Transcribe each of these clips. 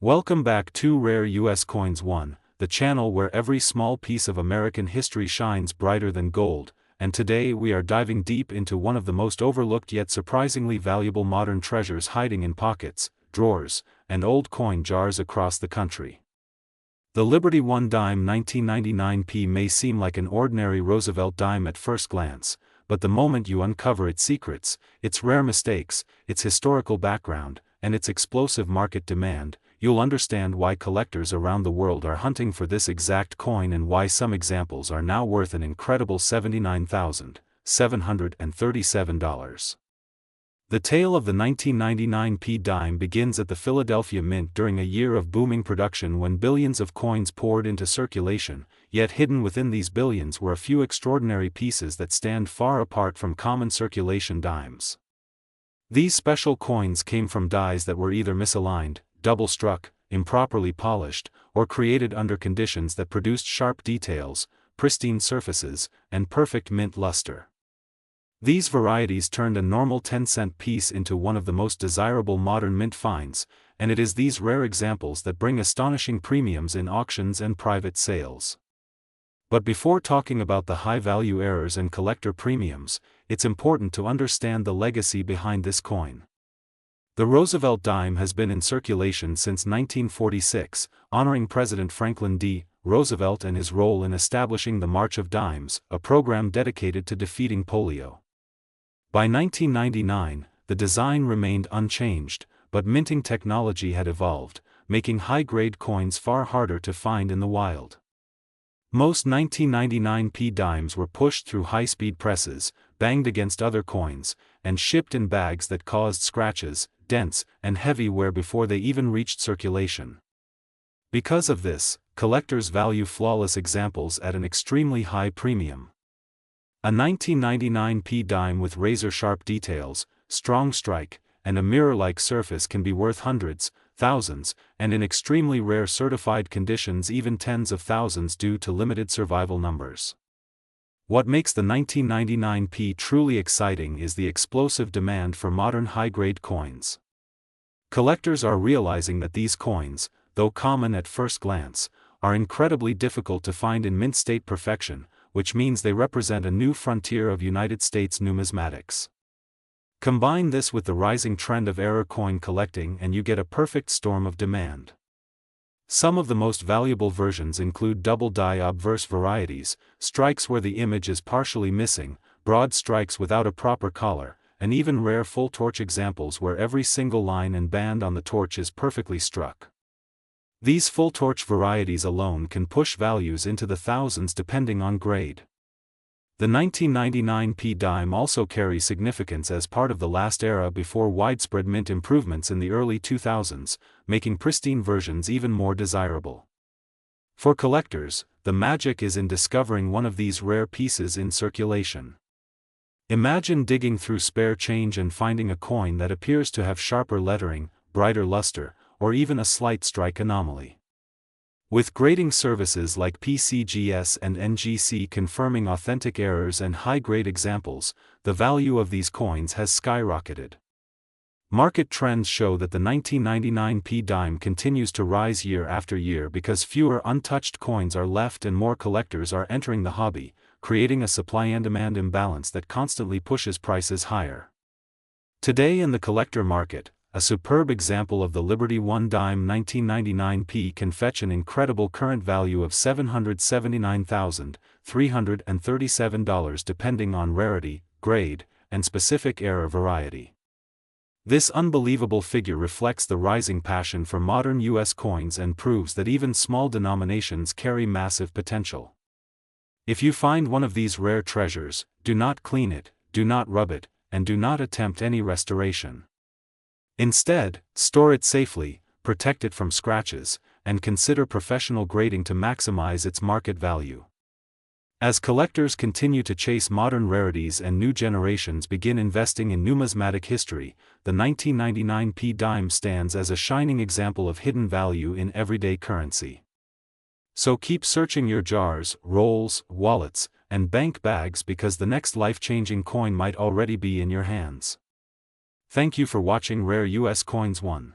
Welcome back to Rare US Coins 1, the channel where every small piece of American history shines brighter than gold, and today we are diving deep into one of the most overlooked yet surprisingly valuable modern treasures hiding in pockets, drawers, and old coin jars across the country. The Liberty One dime 1999p may seem like an ordinary Roosevelt dime at first glance, but the moment you uncover its secrets, its rare mistakes, its historical background, and its explosive market demand, you'll understand why collectors around the world are hunting for this exact coin and why some examples are now worth an incredible $79,737. The tale of the 1999p dime begins at the Philadelphia Mint during a year of booming production when billions of coins poured into circulation, yet hidden within these billions were a few extraordinary pieces that stand far apart from common circulation dimes. These special coins came from dies that were either misaligned, double-struck, improperly polished, or created under conditions that produced sharp details, pristine surfaces, and perfect mint luster. These varieties turned a normal 10-cent piece into one of the most desirable modern mint finds, and it is these rare examples that bring astonishing premiums in auctions and private sales. But before talking about the high-value errors and collector premiums, it's important to understand the legacy behind this coin. The Roosevelt dime has been in circulation since 1946, honoring President Franklin D. Roosevelt and his role in establishing the March of Dimes, a program dedicated to defeating polio. By 1999, the design remained unchanged, but minting technology had evolved, making high-grade coins far harder to find in the wild. Most 1999p dimes were pushed through high-speed presses, banged against other coins, and shipped in bags that caused scratches, dents, and heavy wear before they even reached circulation. Because of this, collectors value flawless examples at an extremely high premium. A 1999p dime with razor-sharp details, strong strike, and a mirror-like surface can be worth hundreds, thousands, and in extremely rare certified conditions even tens of thousands due to limited survival numbers. What makes the 1999p truly exciting is the explosive demand for modern high-grade coins. Collectors are realizing that these coins, though common at first glance, are incredibly difficult to find in mint state perfection, which means they represent a new frontier of United States numismatics. Combine this with the rising trend of error coin collecting and you get a perfect storm of demand. Some of the most valuable versions include double die obverse varieties, strikes where the image is partially missing, broad strikes without a proper collar, and even rare full torch examples where every single line and band on the torch is perfectly struck. These full torch varieties alone can push values into the thousands depending on grade. The 1999p dime also carries significance as part of the last era before widespread mint improvements in the early 2000s, making pristine versions even more desirable. For collectors, the magic is in discovering one of these rare pieces in circulation. Imagine digging through spare change and finding a coin that appears to have sharper lettering, brighter luster, or even a slight strike anomaly. With grading services like PCGS and NGC confirming authentic errors and high-grade examples, the value of these coins has skyrocketed. Market trends show that the 1999p dime continues to rise year after year because fewer untouched coins are left and more collectors are entering the hobby, creating a supply and demand imbalance that constantly pushes prices higher. Today in the collector market, a superb example of the Liberty One dime 1999p can fetch an incredible current value of $779,337 depending on rarity, grade, and specific error variety. This unbelievable figure reflects the rising passion for modern US coins and proves that even small denominations carry massive potential. If you find one of these rare treasures, do not clean it, do not rub it, and do not attempt any restoration. Instead, store it safely, protect it from scratches, and consider professional grading to maximize its market value. As collectors continue to chase modern rarities and new generations begin investing in numismatic history, the 1999p dime stands as a shining example of hidden value in everyday currency. So keep searching your jars, rolls, wallets, and bank bags because the next life-changing coin might already be in your hands. Thank you for watching Rare US Coins 1.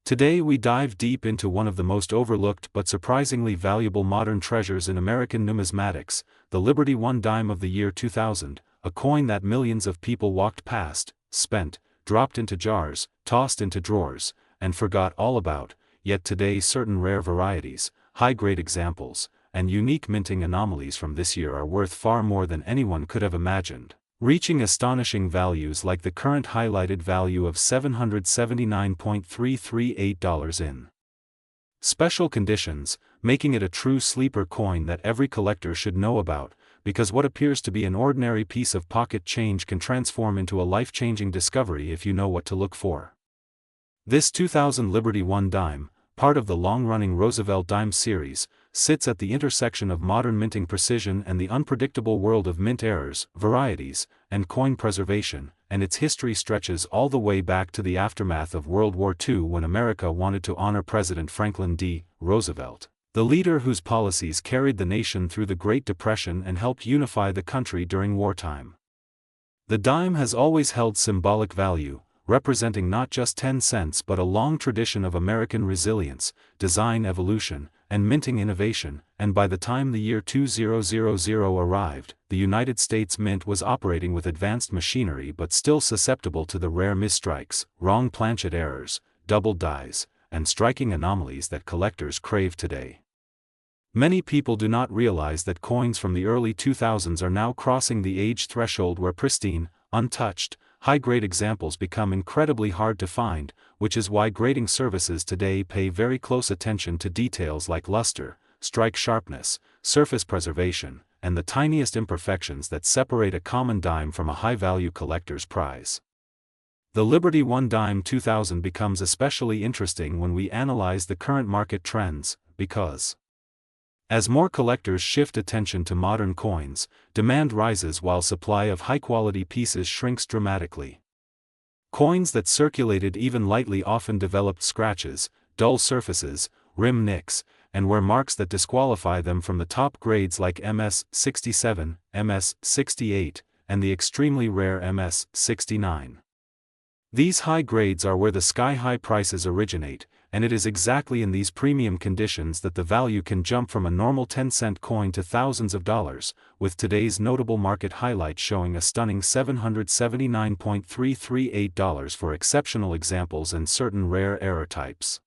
Today we dive deep into one of the most overlooked but surprisingly valuable modern treasures in American numismatics, the Liberty One dime of the year 2000, a coin that millions of people walked past, spent, dropped into jars, tossed into drawers, and forgot all about, yet today certain rare varieties, high-grade examples, and unique minting anomalies from this year are worth far more than anyone could have imagined, reaching astonishing values like the current highlighted value of $779.338 in special conditions, making it a true sleeper coin that every collector should know about, because what appears to be an ordinary piece of pocket change can transform into a life-changing discovery if you know what to look for. This 2000 Liberty One dime, part of the long-running Roosevelt dime series, sits at the intersection of modern minting precision and the unpredictable world of mint errors, varieties, and coin preservation, and its history stretches all the way back to the aftermath of World War II when America wanted to honor President Franklin D. Roosevelt, the leader whose policies carried the nation through the Great Depression and helped unify the country during wartime. The dime has always held symbolic value, representing not just 10 cents but a long tradition of American resilience, design evolution, and minting innovation, and by the time the year 2000 arrived, the United States Mint was operating with advanced machinery but still susceptible to the rare misstrikes, wrong planchet errors, double dies, and striking anomalies that collectors crave today. Many people do not realize that coins from the early 2000s are now crossing the age threshold where pristine, untouched, high-grade examples become incredibly hard to find, which is why grading services today pay very close attention to details like luster, strike sharpness, surface preservation, and the tiniest imperfections that separate a common dime from a high-value collector's prize. The Liberty One dime 2000 becomes especially interesting when we analyze the current market trends, because as more collectors shift attention to modern coins, demand rises while supply of high-quality pieces shrinks dramatically. Coins that circulated even lightly often developed scratches, dull surfaces, rim nicks, and wear marks that disqualify them from the top grades like MS-67, MS-68, and the extremely rare MS-69. These high grades are where the sky-high prices originate, and it is exactly in these premium conditions that the value can jump from a normal 10-cent coin to thousands of dollars, with today's notable market highlight showing a stunning $779.338 for exceptional examples and certain rare error types.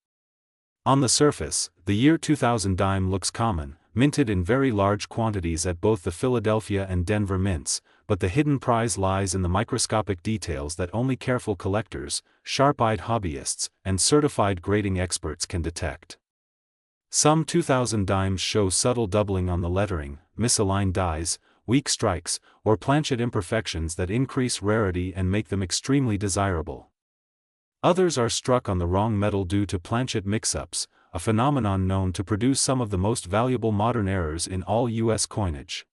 On the surface, the year 2000 dime looks common, minted in very large quantities at both the Philadelphia and Denver mints, but the hidden prize lies in the microscopic details that only careful collectors, sharp-eyed hobbyists, and certified grading experts can detect. Some 2000 dimes show subtle doubling on the lettering, misaligned dies, weak strikes, or planchet imperfections that increase rarity and make them extremely desirable. Others are struck on the wrong metal due to planchet mix-ups, a phenomenon known to produce some of the most valuable modern errors in all U.S. coinage.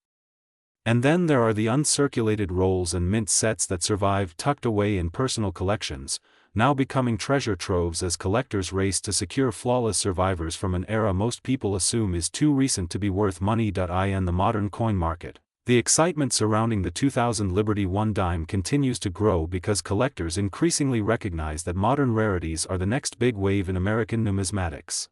And then there are the uncirculated rolls and mint sets that survive tucked away in personal collections, now becoming treasure troves as collectors race to secure flawless survivors from an era most people assume is too recent to be worth money. In the modern coin market, the excitement surrounding the 2000 Liberty One dime continues to grow because collectors increasingly recognize that modern rarities are the next big wave in American numismatics.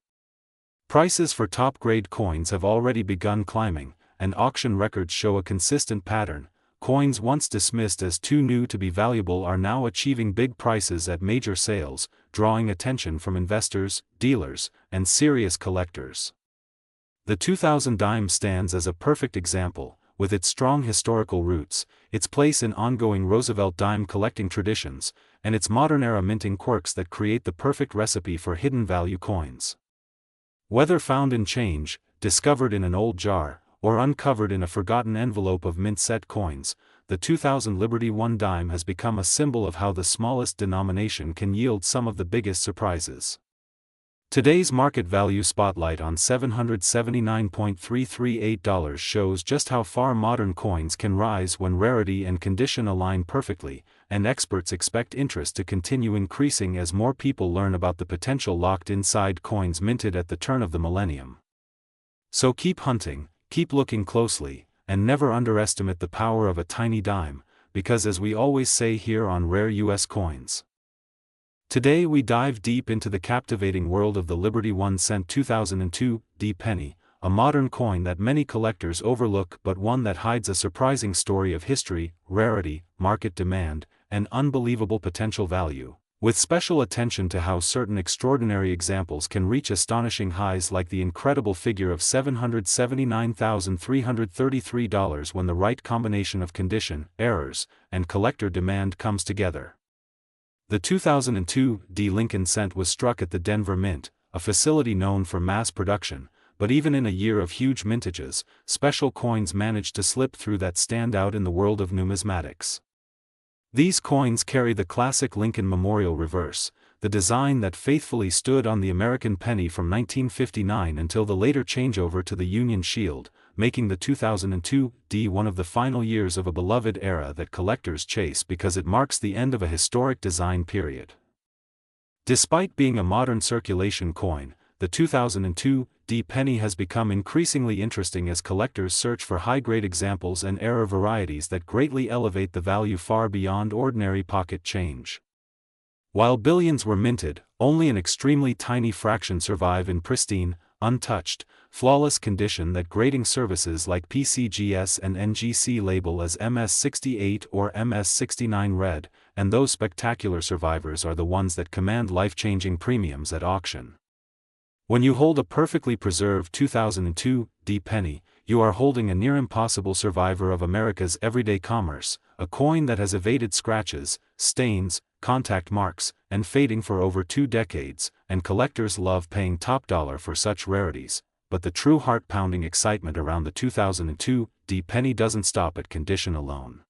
Prices for top-grade coins have already begun climbing, and auction records show a consistent pattern. Coins once dismissed as too new to be valuable are now achieving big prices at major sales, drawing attention from investors, dealers, and serious collectors. The 2000 dime stands as a perfect example, with its strong historical roots, its place in ongoing Roosevelt dime collecting traditions, and its modern-era minting quirks that create the perfect recipe for hidden value coins. Whether found in change, discovered in an old jar, or uncovered in a forgotten envelope of mint-set coins, the 2000 Liberty One dime has become a symbol of how the smallest denomination can yield some of the biggest surprises. Today's market value spotlight on $779.338 shows just how far modern coins can rise when rarity and condition align perfectly, and experts expect interest to continue increasing as more people learn about the potential locked inside coins minted at the turn of the millennium. So keep hunting, keep looking closely, and never underestimate the power of a tiny dime, because as we always say here on Rare US Coins, Today we dive deep into the captivating world of the Liberty 1 cent 2002 D penny, a modern coin that many collectors overlook but one that hides a surprising story of history, rarity, market demand, and unbelievable potential value, with special attention to how certain extraordinary examples can reach astonishing highs like the incredible figure of $779,333 when the right combination of condition, errors, and collector demand comes together. The 2002 D Lincoln cent was struck at the Denver Mint, a facility known for mass production, but even in a year of huge mintages, special coins managed to slip through that stand out in the world of numismatics. These coins carry the classic Lincoln Memorial reverse, the design that faithfully stood on the American penny from 1959 until the later changeover to the Union Shield, making the 2002 D one of the final years of a beloved era that collectors chase because it marks the end of a historic design period. Despite being a modern circulation coin, the 2002 D penny has become increasingly interesting as collectors search for high-grade examples and error varieties that greatly elevate the value far beyond ordinary pocket change. While billions were minted, only an extremely tiny fraction survive in pristine, untouched, flawless condition that grading services like PCGS and NGC label as MS68 or MS69 red, and those spectacular survivors are the ones that command life-changing premiums at auction. When you hold a perfectly preserved 2002 D penny, you are holding a near-impossible survivor of America's everyday commerce, a coin that has evaded scratches, stains, contact marks, and fading for over 2 decades, and collectors love paying top dollar for such rarities. But the true heart-pounding excitement around the 2002 D penny doesn't stop at condition alone.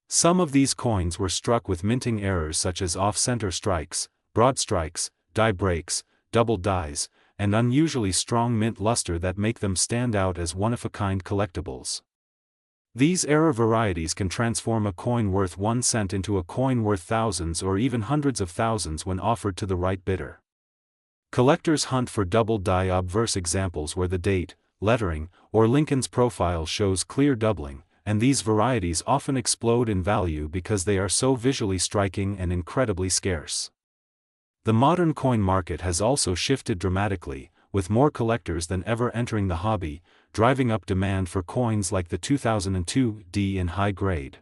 Some of these coins were struck with minting errors such as off-center strikes, broad strikes, die breaks, double dies, and unusually strong mint luster that make them stand out as one-of-a-kind collectibles. These error varieties can transform a coin worth 1 cent into a coin worth thousands or even hundreds of thousands when offered to the right bidder. Collectors hunt for double die obverse examples where the date, lettering, or Lincoln's profile shows clear doubling, and these varieties often explode in value because they are so visually striking and incredibly scarce. The modern coin market has also shifted dramatically, with more collectors than ever entering the hobby, driving up demand for coins like the 2002 D in high grade.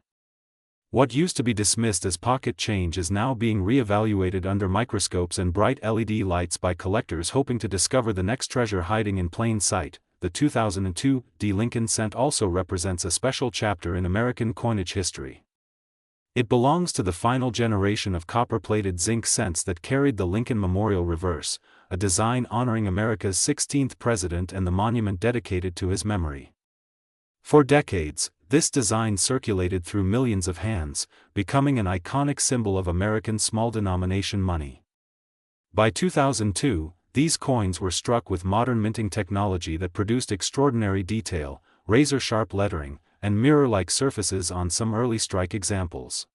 What used to be dismissed as pocket change is now being re-evaluated under microscopes and bright LED lights by collectors hoping to discover the next treasure hiding in plain sight. The 2002 D Lincoln cent also represents a special chapter in American coinage history. It belongs to the final generation of copper-plated zinc cents that carried the Lincoln Memorial reverse, a design honoring America's 16th president and the monument dedicated to his memory. For decades, this design circulated through millions of hands, becoming an iconic symbol of American small-denomination money. By 2002, these coins were struck with modern minting technology that produced extraordinary detail, razor-sharp lettering, and mirror-like surfaces on some early strike examples.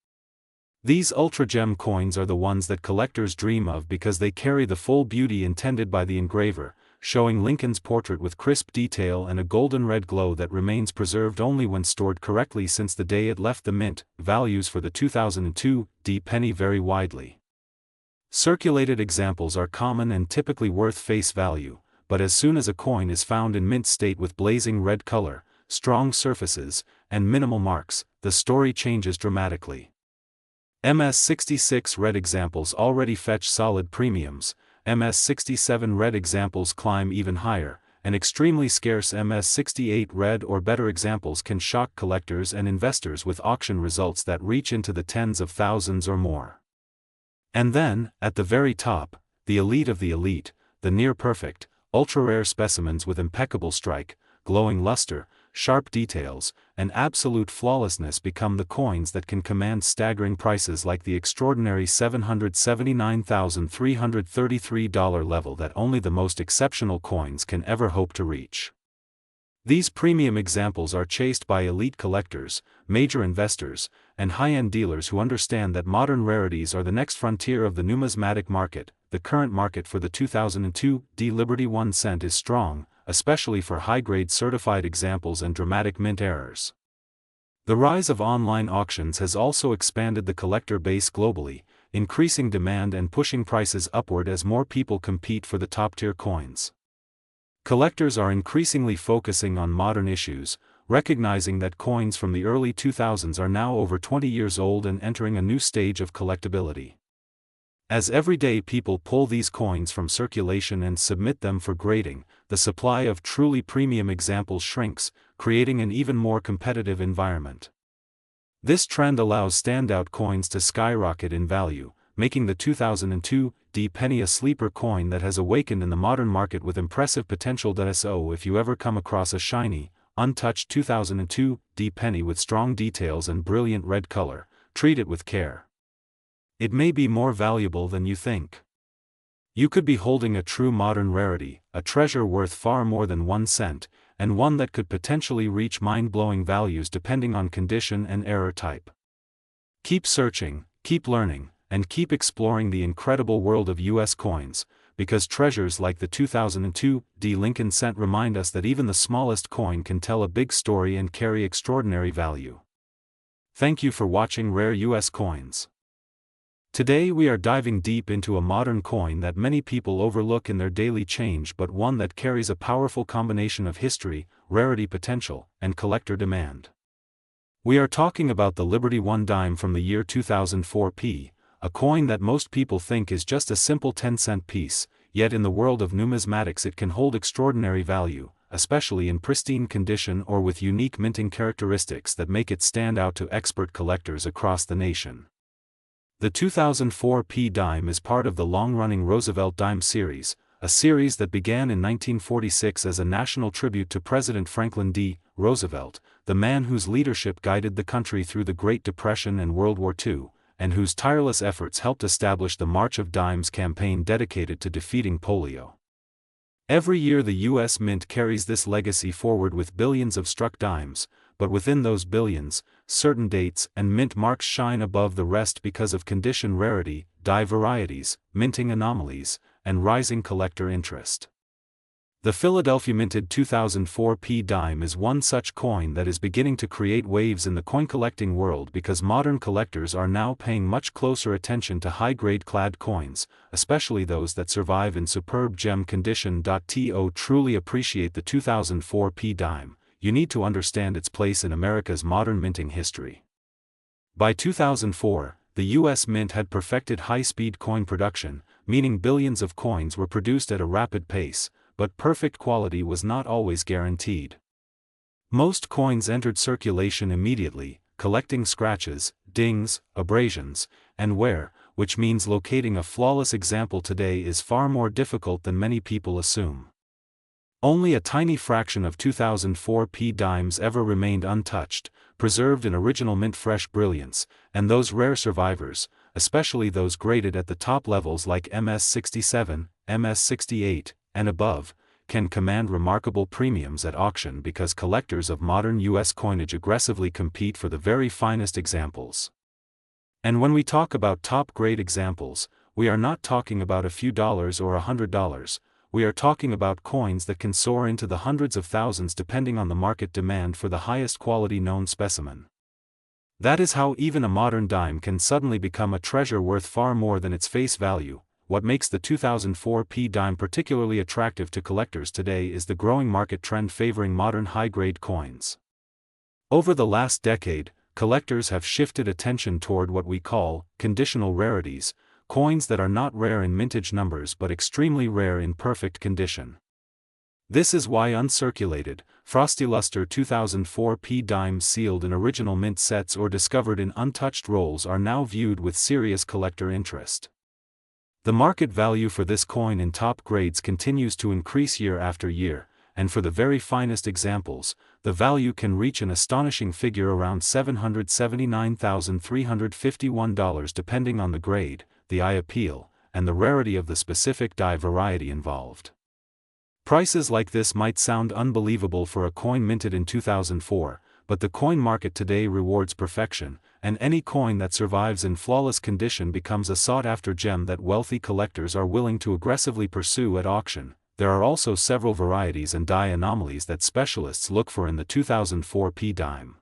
These ultra-gem coins are the ones that collectors dream of because they carry the full beauty intended by the engraver, showing Lincoln's portrait with crisp detail and a golden red glow that remains preserved only when stored correctly since the day it left the mint. Values for the 2002 D penny vary widely. Circulated examples are common and typically worth face value, but as soon as a coin is found in mint state with blazing red color, strong surfaces, and minimal marks, the story changes dramatically. MS66 red examples already fetch solid premiums, MS67 red examples climb even higher, and extremely scarce MS68 red or better examples can shock collectors and investors with auction results that reach into the tens of thousands or more. And then, at the very top, the elite of the elite, the near-perfect, ultra-rare specimens with impeccable strike, glowing luster, sharp details, and absolute flawlessness become the coins that can command staggering prices like the extraordinary $779,333 level that only the most exceptional coins can ever hope to reach. These premium examples are chased by elite collectors, major investors, and high-end dealers who understand that modern rarities are the next frontier of the numismatic market. The current market for the 2002 D Liberty 1 cent is strong, especially for high-grade certified examples and dramatic mint errors. The rise of online auctions has also expanded the collector base globally, increasing demand and pushing prices upward as more people compete for the top-tier coins. Collectors are increasingly focusing on modern issues, recognizing that coins from the early 2000s are now over 20 years old and entering a new stage of collectability. As everyday people pull these coins from circulation and submit them for grading, the supply of truly premium examples shrinks, creating an even more competitive environment. This trend allows standout coins to skyrocket in value, making the 2002 D penny a sleeper coin that has awakened in the modern market with impressive potential. So if you ever come across a shiny, untouched 2002 D penny with strong details and brilliant red color, treat it with care. It may be more valuable than you think. You could be holding a true modern rarity, a treasure worth far more than 1 cent, and one that could potentially reach mind-blowing values depending on condition and error type. Keep searching, keep learning, and keep exploring the incredible world of US coins, because treasures like the 2002 D Lincoln cent remind us that even the smallest coin can tell a big story and carry extraordinary value. Thank you for watching Rare US Coins. Today we are diving deep into a modern coin that many people overlook in their daily change, but one that carries a powerful combination of history, rarity potential, and collector demand. We are talking about the Liberty 1 dime from the year 2004p, a coin that most people think is just a simple 10-cent piece, yet in the world of numismatics it can hold extraordinary value, especially in pristine condition or with unique minting characteristics that make it stand out to expert collectors across the nation. The 2004p dime is part of the long-running Roosevelt Dime series, a series that began in 1946 as a national tribute to President Franklin D. Roosevelt, the man whose leadership guided the country through the Great Depression and World War II, and whose tireless efforts helped establish the March of Dimes campaign dedicated to defeating polio. Every year the U.S. Mint carries this legacy forward with billions of struck dimes, but within those billions, certain dates and mint marks shine above the rest because of condition rarity, die varieties, minting anomalies, and rising collector interest. The Philadelphia minted 2004p dime is one such coin that is beginning to create waves in the coin collecting world because modern collectors are now paying much closer attention to high-grade clad coins, especially those that survive in superb gem condition. To truly appreciate the 2004p dime, you need to understand its place in America's modern minting history. By 2004, the U.S. Mint had perfected high-speed coin production, meaning billions of coins were produced at a rapid pace, but perfect quality was not always guaranteed. Most coins entered circulation immediately, collecting scratches, dings, abrasions, and wear, which means locating a flawless example today is far more difficult than many people assume. Only a tiny fraction of 2004p dimes ever remained untouched, preserved in original mint-fresh brilliance, and those rare survivors, especially those graded at the top levels like MS67, MS68, and above, can command remarkable premiums at auction because collectors of modern U.S. coinage aggressively compete for the very finest examples. And when we talk about top-grade examples, we are not talking about a few dollars or $100. We are talking about coins that can soar into the hundreds of thousands depending on the market demand for the highest quality known specimen. That is how even a modern dime can suddenly become a treasure worth far more than its face value. What makes the 2004p dime particularly attractive to collectors today is the growing market trend favoring modern high-grade coins. Over the last decade, collectors have shifted attention toward what we call conditional rarities, coins that are not rare in mintage numbers but extremely rare in perfect condition. This is why uncirculated, frosty luster 2004p dimes sealed in original mint sets or discovered in untouched rolls are now viewed with serious collector interest. The market value for this coin in top grades continues to increase year after year, and for the very finest examples, the value can reach an astonishing figure around $779,351 depending on the grade, the eye appeal, and the rarity of the specific die variety involved. Prices like this might sound unbelievable for a coin minted in 2004, but the coin market today rewards perfection, and any coin that survives in flawless condition becomes a sought-after gem that wealthy collectors are willing to aggressively pursue at auction. There are also several varieties and die anomalies that specialists look for in the 2004p dime.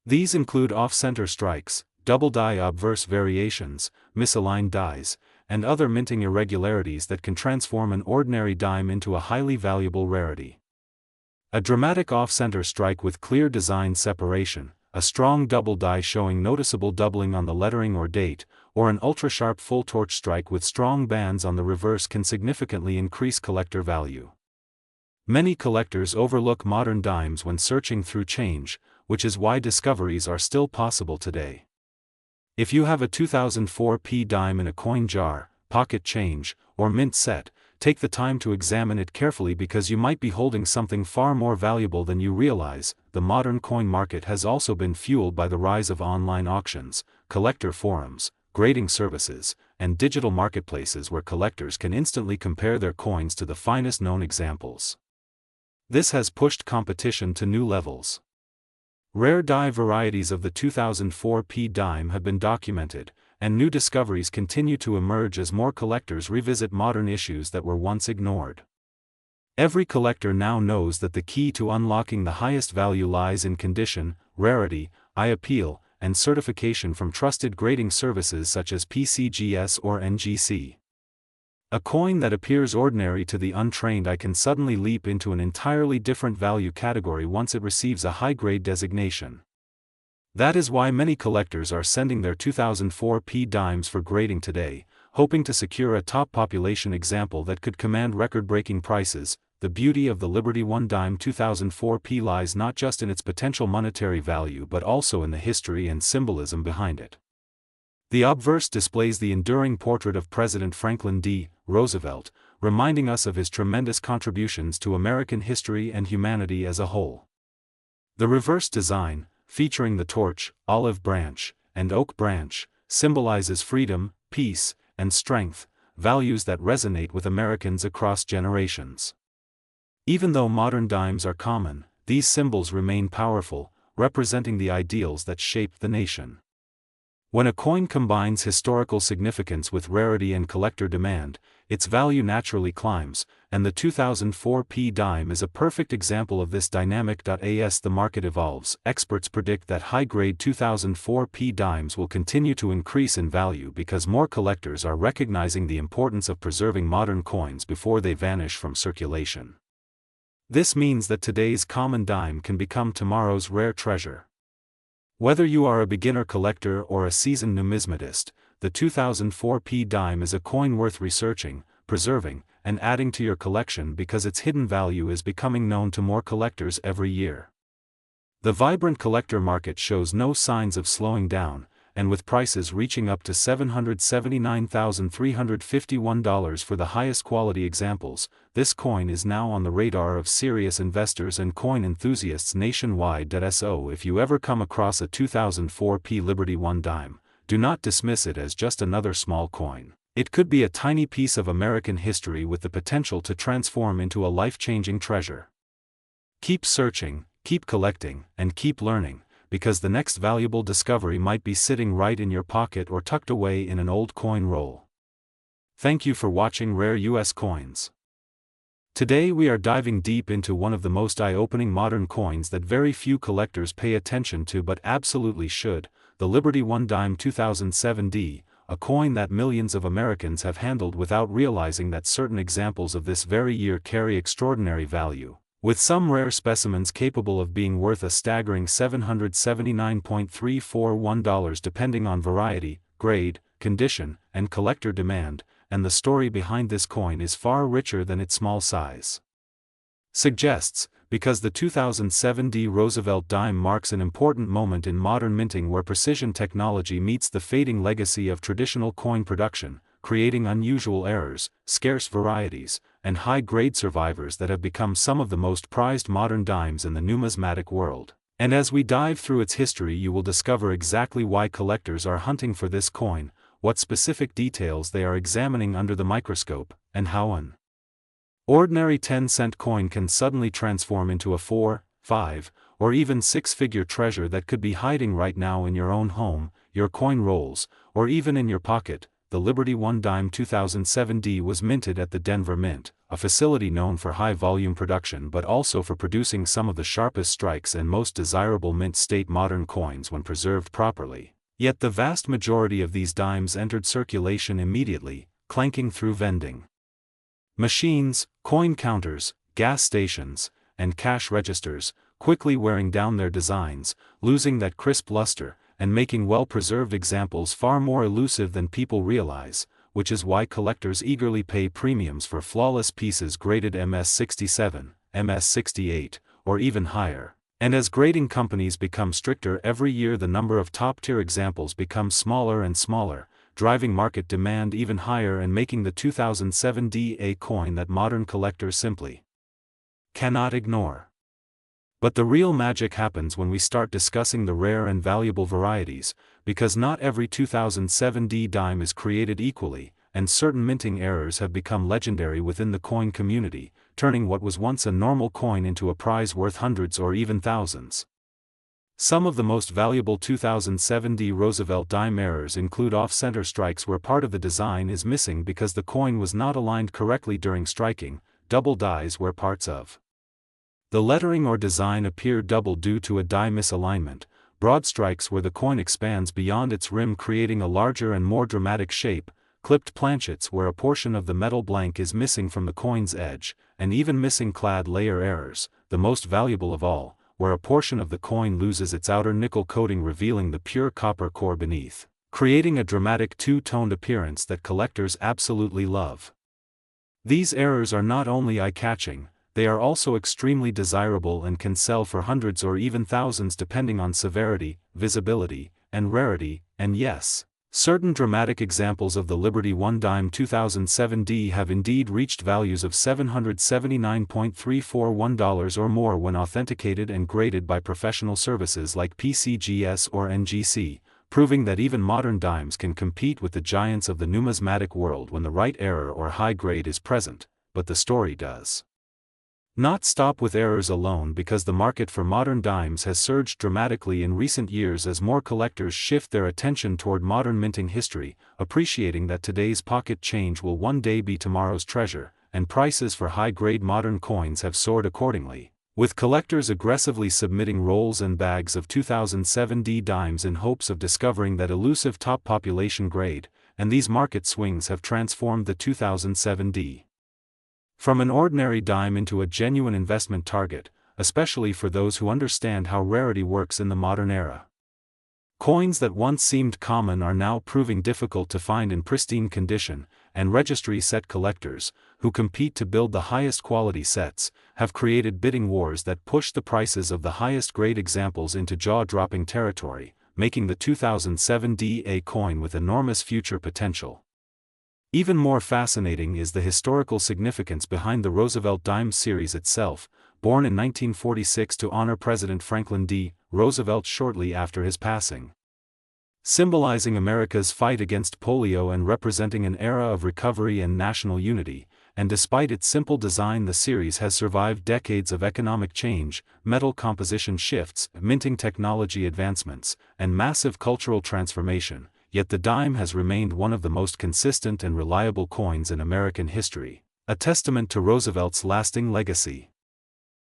These include off-center strikes, double die obverse variations, misaligned dies, and other minting irregularities that can transform an ordinary dime into a highly valuable rarity. A dramatic off-center strike with clear design separation, a strong double die showing noticeable doubling on the lettering or date, or an ultra-sharp full torch strike with strong bands on the reverse can significantly increase collector value. Many collectors overlook modern dimes when searching through change, which is why discoveries are still possible today. If you have a 2004 P dime in a coin jar, pocket change, or mint set, take the time to examine it carefully because you might be holding something far more valuable than you realize. The modern coin market has also been fueled by the rise of online auctions, collector forums, grading services, and digital marketplaces where collectors can instantly compare their coins to the finest known examples. This has pushed competition to new levels. Rare die varieties of the 2004 P dime have been documented, and new discoveries continue to emerge as more collectors revisit modern issues that were once ignored. Every collector now knows that the key to unlocking the highest value lies in condition, rarity, eye appeal, and certification from trusted grading services such as PCGS or NGC. A coin that appears ordinary to the untrained eye can suddenly leap into an entirely different value category once it receives a high-grade designation. That is why many collectors are sending their 2004 P dimes for grading today, hoping to secure a top population example that could command record-breaking prices. The beauty of the Liberty One dime 2004 P lies not just in its potential monetary value but also in the history and symbolism behind it. The obverse displays the enduring portrait of President Franklin D. Roosevelt, reminding us of his tremendous contributions to American history and humanity as a whole. The reverse design, featuring the torch, olive branch, and oak branch, symbolizes freedom, peace, and strength, values that resonate with Americans across generations. Even though modern dimes are common, these symbols remain powerful, representing the ideals that shaped the nation. When a coin combines historical significance with rarity and collector demand, its value naturally climbs, and the 2004 P dime is a perfect example of this dynamic. As the market evolves, experts predict that high-grade 2004 P dimes will continue to increase in value because more collectors are recognizing the importance of preserving modern coins before they vanish from circulation. This means that today's common dime can become tomorrow's rare treasure. Whether you are a beginner collector or a seasoned numismatist, the 2004 P dime is a coin worth researching, preserving, and adding to your collection because its hidden value is becoming known to more collectors every year. The vibrant collector market shows no signs of slowing down, and with prices reaching up to $779,351 for the highest quality examples, this coin is now on the radar of serious investors and coin enthusiasts nationwide. So if you ever come across a 2004 P Liberty One dime, do not dismiss it as just another small coin. It could be a tiny piece of American history with the potential to transform into a life-changing treasure. Keep searching, keep collecting, and keep learning, because the next valuable discovery might be sitting right in your pocket or tucked away in an old coin roll. Thank you for watching Rare US Coins. Today we are diving deep into one of the most eye-opening modern coins that very few collectors pay attention to but absolutely should, the Liberty One dime 2007D, a coin that millions of Americans have handled without realizing that certain examples of this very year carry extraordinary value, with some rare specimens capable of being worth a staggering $779.341 depending on variety, grade, condition, and collector demand, and the story behind this coin is far richer than its small size suggests, because the 2007D Roosevelt dime marks an important moment in modern minting where precision technology meets the fading legacy of traditional coin production, creating unusual errors, scarce varieties, and high-grade survivors that have become some of the most prized modern dimes in the numismatic world. And as we dive through its history, you will discover exactly why collectors are hunting for this coin, what specific details they are examining under the microscope, and how an ordinary 10-cent coin can suddenly transform into a 4, 5, or even 6-figure treasure that could be hiding right now in your own home, your coin rolls, or even in your pocket. The Liberty One dime 2007D was minted at the Denver Mint, a facility known for high-volume production but also for producing some of the sharpest strikes and most desirable mint state modern coins when preserved properly. Yet the vast majority of these dimes entered circulation immediately, clanking through vending machines, coin counters, gas stations, and cash registers, quickly wearing down their designs, losing that crisp luster, and making well-preserved examples far more elusive than people realize, which is why collectors eagerly pay premiums for flawless pieces graded MS67, MS68, or even higher. And as grading companies become stricter every year, the number of top-tier examples becomes smaller and smaller, driving market demand even higher and making the 2007D a coin that modern collectors simply cannot ignore. But the real magic happens when we start discussing the rare and valuable varieties, because not every 2007D dime is created equally, and certain minting errors have become legendary within the coin community, turning what was once a normal coin into a prize worth hundreds or even thousands. Some of the most valuable 2007D Roosevelt dime errors include off-center strikes where part of the design is missing because the coin was not aligned correctly during striking, double dies where parts of the lettering or design appear double due to a die misalignment, broad strikes where the coin expands beyond its rim creating a larger and more dramatic shape, clipped planchets where a portion of the metal blank is missing from the coin's edge, and even missing clad layer errors, the most valuable of all, where a portion of the coin loses its outer nickel coating revealing the pure copper core beneath, creating a dramatic two-toned appearance that collectors absolutely love. These errors are not only eye-catching, they are also extremely desirable and can sell for hundreds or even thousands depending on severity, visibility, and rarity, and yes, certain dramatic examples of the Liberty 1 dime 2007D have indeed reached values of $779.341 or more when authenticated and graded by professional services like PCGS or NGC, proving that even modern dimes can compete with the giants of the numismatic world when the right error or high grade is present, but the story does not stop with errors alone, because the market for modern dimes has surged dramatically in recent years as more collectors shift their attention toward modern minting history, appreciating that today's pocket change will one day be tomorrow's treasure, and prices for high-grade modern coins have soared accordingly, with collectors aggressively submitting rolls and bags of 2007D dimes in hopes of discovering that elusive top population grade, and these market swings have transformed the 2007D from an ordinary dime into a genuine investment target, especially for those who understand how rarity works in the modern era. Coins that once seemed common are now proving difficult to find in pristine condition, and registry set collectors, who compete to build the highest quality sets, have created bidding wars that push the prices of the highest grade examples into jaw-dropping territory, making the 2007D a coin with enormous future potential. Even more fascinating is the historical significance behind the Roosevelt dime series itself, born in 1946 to honor President Franklin D. Roosevelt shortly after his passing. Symbolizing America's fight against polio and representing an era of recovery and national unity, and despite its simple design, the series has survived decades of economic change, metal composition shifts, minting technology advancements, and massive cultural transformation. Yet the dime has remained one of the most consistent and reliable coins in American history, a testament to Roosevelt's lasting legacy.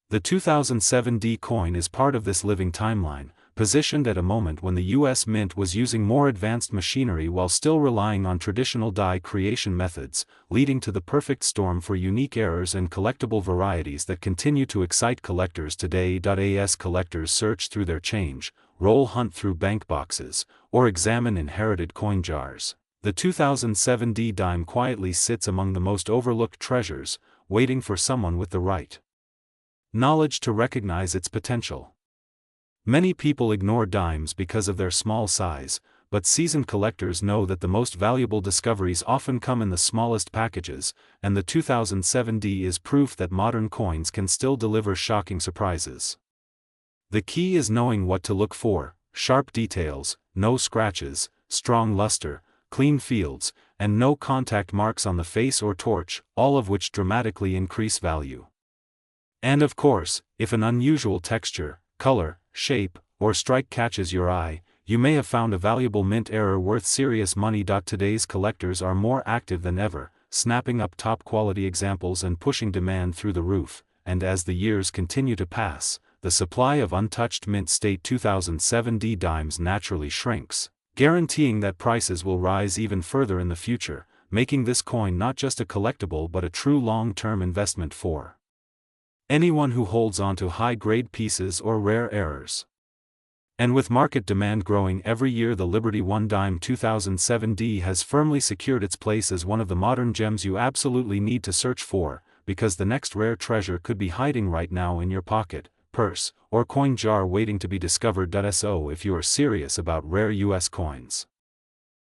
The 2007D coin is part of this living timeline, positioned at a moment when the U.S. Mint was using more advanced machinery while still relying on traditional die creation methods, leading to the perfect storm for unique errors and collectible varieties that continue to excite collectors today. As collectors search through their change, roll hunt through bank boxes, or examine inherited coin jars, the 2007D dime quietly sits among the most overlooked treasures, waiting for someone with the right knowledge to recognize its potential. Many people ignore dimes because of their small size, but seasoned collectors know that the most valuable discoveries often come in the smallest packages, and the 2007D is proof that modern coins can still deliver shocking surprises. The key is knowing what to look for: sharp details, no scratches, strong luster, clean fields, and no contact marks on the face or torch, all of which dramatically increase value. And of course, if an unusual texture, color, shape, or strike catches your eye, you may have found a valuable mint error worth serious money. Today's collectors are more active than ever, snapping up top-quality examples and pushing demand through the roof, and as the years continue to pass, the supply of untouched mint state 2007D dimes naturally shrinks, guaranteeing that prices will rise even further in the future, making this coin not just a collectible but a true long-term investment for anyone who holds on to high-grade pieces or rare errors. And with market demand growing every year, the Liberty 1 Dime 2007D has firmly secured its place as one of the modern gems you absolutely need to search for, because the next rare treasure could be hiding right now in your pocket, purse, or coin jar waiting to be discovered. So if you are serious about rare US coins,